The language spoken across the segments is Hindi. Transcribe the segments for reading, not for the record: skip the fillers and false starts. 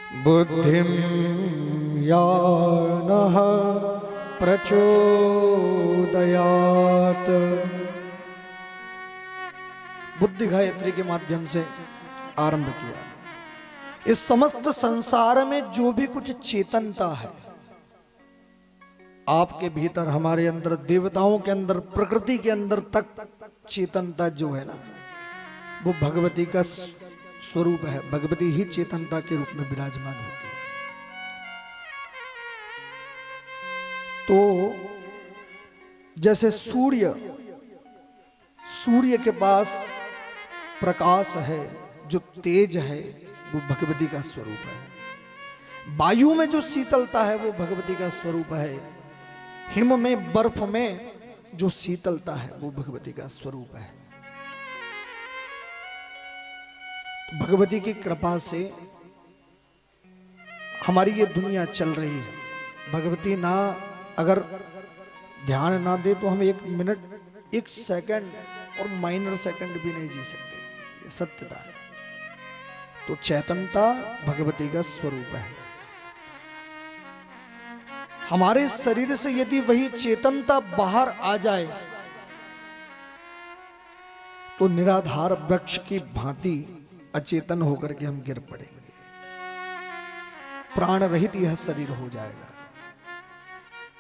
बुद्धिं यानः प्रचोदयात्। बुद्धि गायत्री के माध्यम से आरंभ किया। इस समस्त संसार में जो भी कुछ चेतनता है आपके भीतर, हमारे अंदर, देवताओं के अंदर, प्रकृति के अंदर तक चेतनता जो है ना, वो भगवती का स्वरूप है। भगवती ही चेतनता के रूप में विराजमान होती है। तो जैसे सूर्य के पास प्रकाश है, जो तेज है, वो भगवती का स्वरूप है। वायु में जो शीतलता है वो भगवती का स्वरूप है। हिम में, बर्फ में जो शीतलता है वो भगवती का स्वरूप है। भगवती की कृपा से हमारी ये दुनिया चल रही है। भगवती ना अगर ध्यान ना दे तो हम एक मिनट, एक सेकंड और माइनर सेकंड भी नहीं जी सकते। ये सत्यता है। तो चैतन्यता भगवती का स्वरूप है। हमारे शरीर से यदि वही चेतनता बाहर आ जाए तो निराधार वृक्ष की भांति अचेतन होकर के हम गिर पड़ेंगे। प्राण रहित यह शरीर हो जाएगा।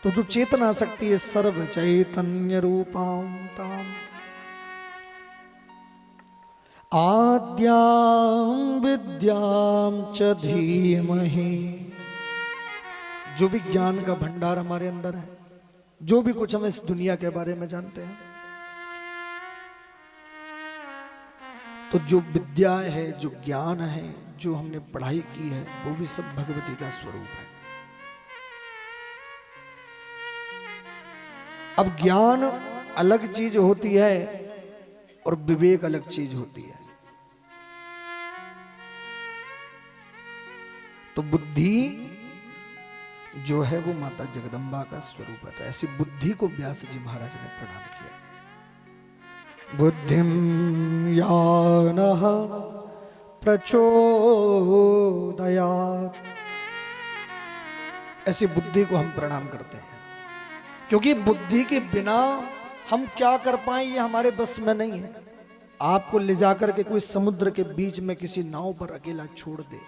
तो जो चेतना शक्ति है, सर्व चैतन्य रूपां ताम आद्यां विद्यां च धीमहि। जो भी ज्ञान का भंडार हमारे अंदर है, जो भी कुछ हम इस दुनिया के बारे में जानते हैं, तो जो विद्या है, जो ज्ञान है, जो हमने पढ़ाई की है, वो भी सब भगवती का स्वरूप है। अब ज्ञान अलग चीज होती है और विवेक अलग चीज होती है। तो बुद्धि जो है वो माता जगदम्बा का स्वरूप है। तो ऐसी बुद्धि को व्यास जी महाराज ने प्रणाम किया। बुद्धिं यानः प्रचोदयात्। ऐसी बुद्धि को हम प्रणाम करते हैं, क्योंकि बुद्धि के बिना हम क्या कर पाए ये हमारे बस में नहीं है। आपको ले जाकर के कोई समुद्र के बीच में किसी नाव पर अकेला छोड़ दे,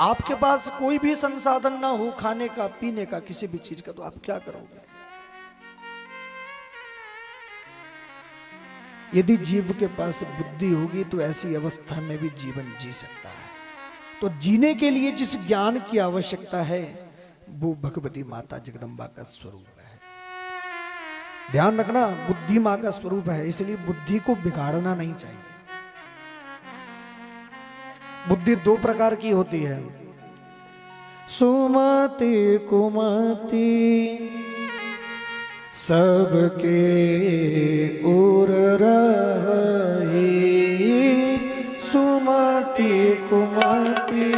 आपके पास कोई भी संसाधन ना हो, खाने का, पीने का, किसी भी चीज का, तो आप क्या करोगे? यदि जीव के पास बुद्धि होगी तो ऐसी अवस्था में भी जीवन जी सकता है। तो जीने के लिए जिस ज्ञान की आवश्यकता है वो भगवती माता जगदम्बा का स्वरूप है। ध्यान रखना, बुद्धि मां का स्वरूप है, इसलिए बुद्धि को बिगाड़ना नहीं चाहिए। बुद्धि दो प्रकार की होती है, सुमति कुमति सबके उर रही। सुमति कुमति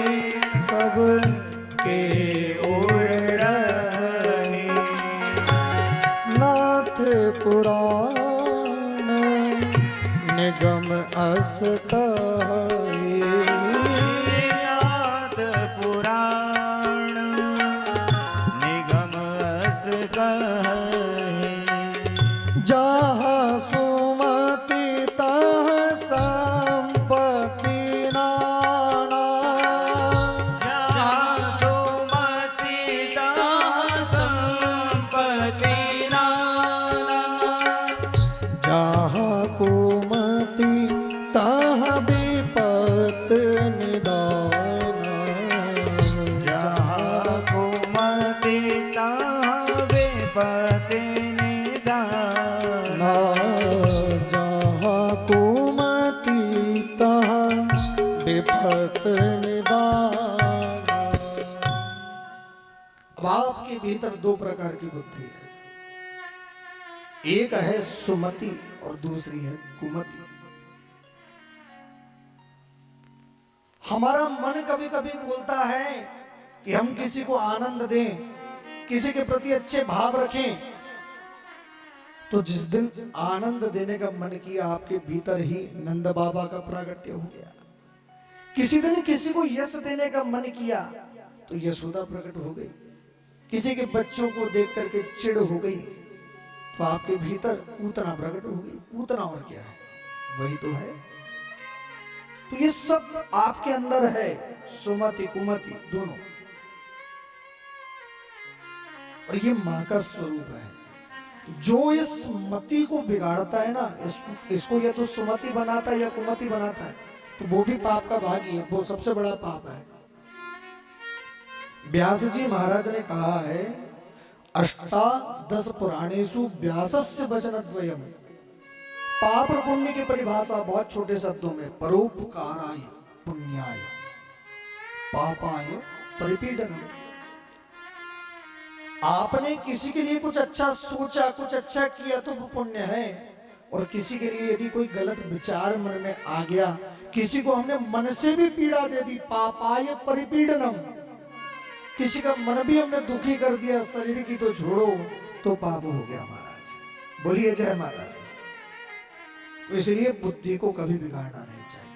सबके उर रही। नाथ पुराण निगम अस कही। नाथ पुराण निगम अस कही। जहाँ सुमति तह संपत्ति नाना। जहाँ सुमति तहाँ संपत्ति नाना। जहाँ कुमति तहाँ विपत निदाना। जहाँ कुमति तहाँ विपत्ति निदाना। जहाँ कुमति तहाँ विपत निदाना। अब आपके भीतर दो प्रकार की बुद्धि है, एक है सुमति और दूसरी है कुमति। हमारा मन कभी कभी बोलता है कि हम किसी को आनंद दें, किसी के प्रति अच्छे भाव रखें। तो जिस दिन आनंद देने का मन किया, आपके भीतर ही नंद बाबा का प्रागट्य हो गया। किसी दिन किसी को यश देने का मन किया तो यशोदा प्रकट हो गई। किसी के बच्चों को देख करके चिढ़ हो गई तो आपके भीतर पूतना प्रकट हो गई। पूतना और क्या है, वही तो है। तो ये सब आपके अंदर है, सुमति कुमति दोनों, और ये मां का स्वरूप है। जो इस मति को बिगाड़ता है ना, इसको या तो सुमति बनाता है या कुमति बनाता है, तो वो भी पाप का भागी है, वो सबसे बड़ा पाप है। व्यास जी महाराज ने कहा है, अष्टादश पुराणेषु व्यासस्य वचनद्वयम्। पाप और पुण्य की परिभाषा बहुत छोटे शब्दों में, परोपकाराय पुण्याय पापाय परिपीडनम्। आपने किसी के लिए कुछ अच्छा सोचा, कुछ अच्छा किया तो वो पुण्य है, और किसी के लिए यदि कोई गलत विचार मन में आ गया, किसी को हमने मन से भी पीड़ा दे दी, पापाय परिपीडनम, किसी का मन भी हमने दुखी कर दिया, शरीर की तो छोड़ो, तो पाप हो गया महाराज। बोलिए जय माता दी। तो इसलिए बुद्धि को कभी बिगाड़ना नहीं चाहिए।